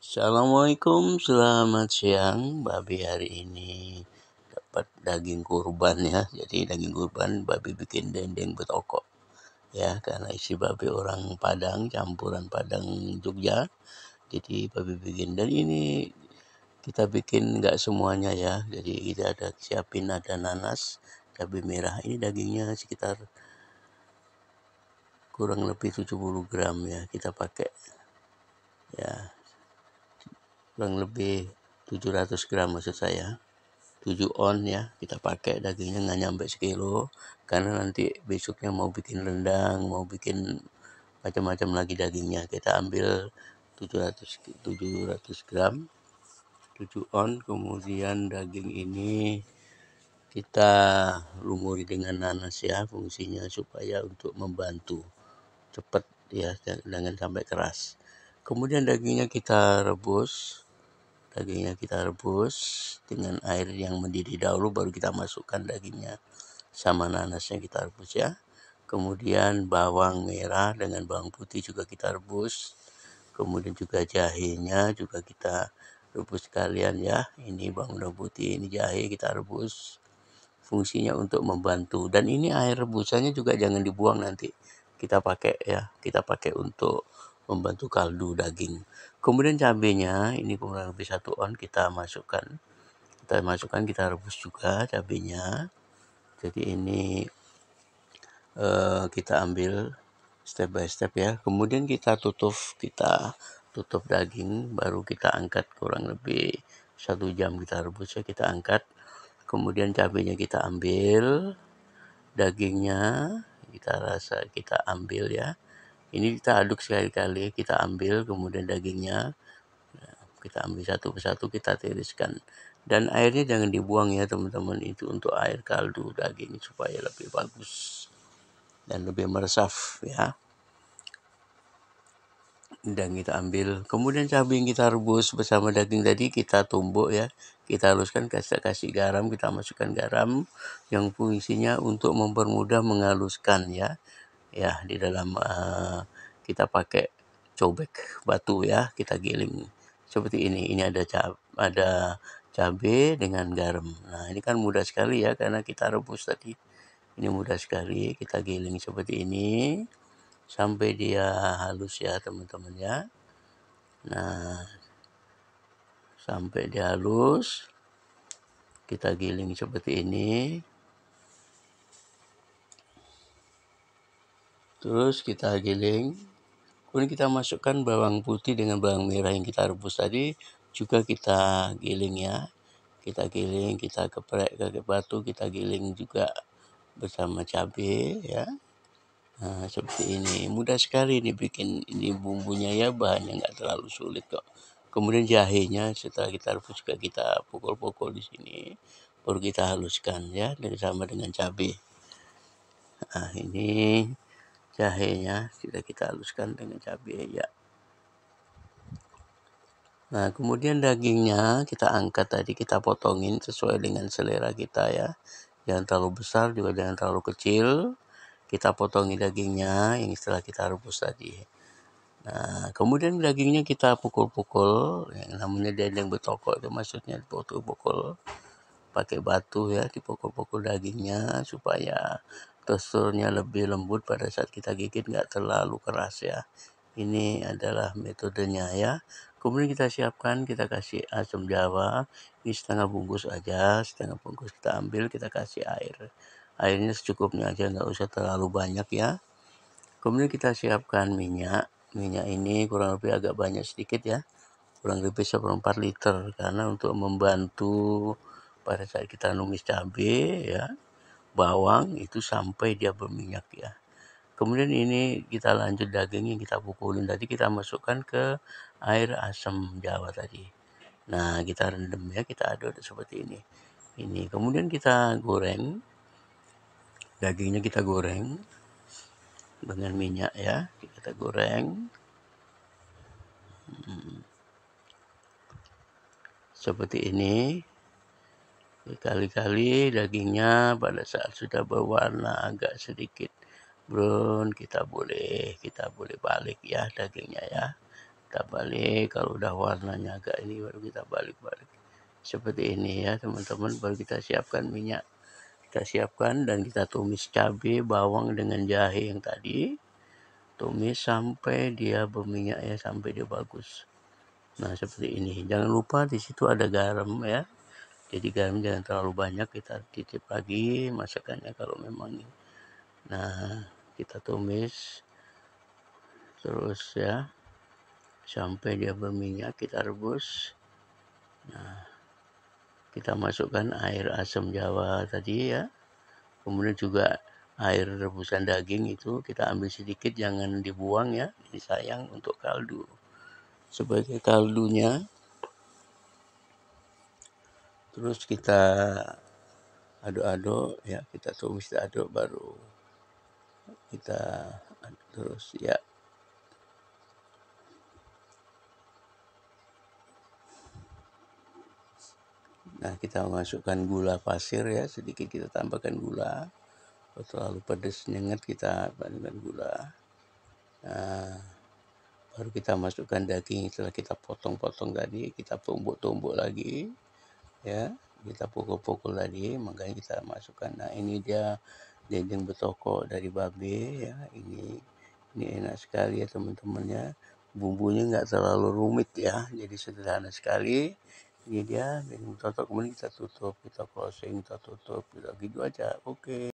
Assalamualaikum, selamat siang. Babi hari ini dapat daging kurban ya. Jadi daging kurban babi bikin dendeng betokok ya, karena isi babi orang Padang, campuran Padang Jogja. Jadi babi bikin, dan ini kita bikin nggak semuanya ya. Jadi kita ada siapin, ada nanas, cabai merah. Ini dagingnya sekitar kurang lebih 70 gram ya kita pakai ya, kurang lebih 700 gram maksud saya. 7 on ya kita pakai, dagingnya nggak nyampe sekilo karena nanti besoknya mau bikin rendang, mau bikin macam-macam lagi dagingnya. Kita ambil 700 gram 7 on. Kemudian daging ini kita lumuri dengan nanas ya, fungsinya supaya untuk membantu cepat ya, jangan sampai keras. Kemudian dagingnya kita rebus dengan air yang mendidih dahulu, baru kita masukkan dagingnya sama nanasnya kita rebus ya. Kemudian bawang merah dengan bawang putih juga kita rebus. Kemudian juga jahenya juga kita rebus sekalian ya. Ini bawang putih, ini jahe kita rebus. Fungsinya untuk membantu, dan ini air rebusannya juga jangan dibuang, nanti kita pakai untuk membantu kaldu daging. Kemudian cabenya ini kurang lebih 1 on kita masukkan, kita rebus juga cabenya. Jadi ini kita ambil step by step ya. Kemudian kita tutup daging, baru kita angkat, kurang lebih 1 jam kita rebus ya, kita angkat. Kemudian cabenya kita ambil, dagingnya kita ambil ya. Ini kita aduk sekali-kali, kita ambil, kemudian dagingnya kita ambil satu persatu, kita tiriskan. Dan airnya jangan dibuang ya teman-teman, itu untuk air kaldu daging supaya lebih bagus dan lebih meresap ya. Dan kita ambil, kemudian cabai yang kita rebus bersama daging tadi kita tumbuk ya, kita haluskan, kasih garam, kita masukkan garam yang fungsinya untuk mempermudah menghaluskan ya. Ya, di dalam kita pakai cobek batu ya, kita giling seperti ini. Ini ada cabai dengan garam. Nah, ini kan mudah sekali ya karena kita rebus tadi. Ini mudah sekali, kita giling seperti ini sampai dia halus ya teman-teman ya. Nah, sampai dia halus kita giling seperti ini. Terus kita giling, kemudian kita masukkan bawang putih dengan bawang merah yang kita rebus tadi juga kita giling ya. Kita giling, kita geprek pakai batu, kita giling juga bersama cabai ya. Nah, seperti ini. Mudah sekali ini bikin, ini bumbunya ya, bahannya nggak terlalu sulit kok. Kemudian jahenya setelah kita rebus juga kita pukul-pukul di sini, baru kita haluskan ya, sama dengan cabai. Nah, ini jahenya kita haluskan dengan cabai ya. Nah, kemudian dagingnya kita angkat tadi, kita potongin sesuai dengan selera kita ya. Jangan terlalu besar juga jangan terlalu kecil. Kita potongin dagingnya yang setelah kita rebus tadi. Nah, kemudian dagingnya kita pukul-pukul, yang namanya dendeng betokok itu maksudnya pukul-pukul pakai batu ya, dipukul-pukul dagingnya supaya teksturnya lebih lembut pada saat kita gigit, nggak terlalu keras ya. Ini adalah metodenya ya. Kemudian kita siapkan, kita kasih asam jawa, ini setengah bungkus aja, setengah bungkus kita ambil, kita kasih air. Airnya secukupnya aja, nggak usah terlalu banyak ya. Kemudian kita siapkan minyak ini kurang lebih agak banyak sedikit ya, kurang lebih 1/4 liter, karena untuk membantu pada saat kita numis cabai ya, bawang itu sampai dia berminyak ya. Kemudian ini kita lanjut daging yang kita pukulin tadi, kita masukkan ke air asam jawa tadi. Nah, kita rendam ya, kita aduk seperti ini. Kemudian kita goreng, dagingnya kita goreng dengan minyak ya, kita goreng seperti ini. Kali-kali dagingnya pada saat sudah berwarna agak sedikit brown, kita boleh balik ya dagingnya ya. kita balik. Kalau udah warnanya agak ini baru kita balik-balik seperti ini ya teman-teman. Baru kita siapkan minyak, kita siapkan dan kita tumis cabai, bawang dengan jahe yang tadi, tumis sampai dia berminyak ya, sampai dia bagus. Nah seperti ini. Jangan lupa di situ ada garam ya. Jadi garam jangan terlalu banyak, kita titip lagi masakannya kalau memang ini. Nah kita tumis terus ya sampai dia berminyak, kita rebus. Nah kita masukkan air asam jawa tadi ya, kemudian juga air rebusan daging itu kita ambil sedikit, jangan dibuang ya, ini sayang untuk kaldu. Sebagai kaldunya, terus kita aduk-aduk ya, kita tumis, kita aduk, baru kita aduk terus ya. Nah kita masukkan gula pasir ya, sedikit kita tambahkan gula. Kalau terlalu pedas nyengat kita tambahkan gula. Nah baru kita masukkan daging setelah kita potong-potong tadi, kita tumbuk-tumbuk lagi ya, kita pukul-pukul lagi, makanya kita masukkan. Nah ini dia dendeng betoko dari babe ya, ini enak sekali ya teman-teman ya, bumbunya nggak terlalu rumit ya, jadi sederhana sekali. Ini dia dendeng betoko, kemudian kita tutup, kita closing, kita tutup, kita gitu aja. Oke.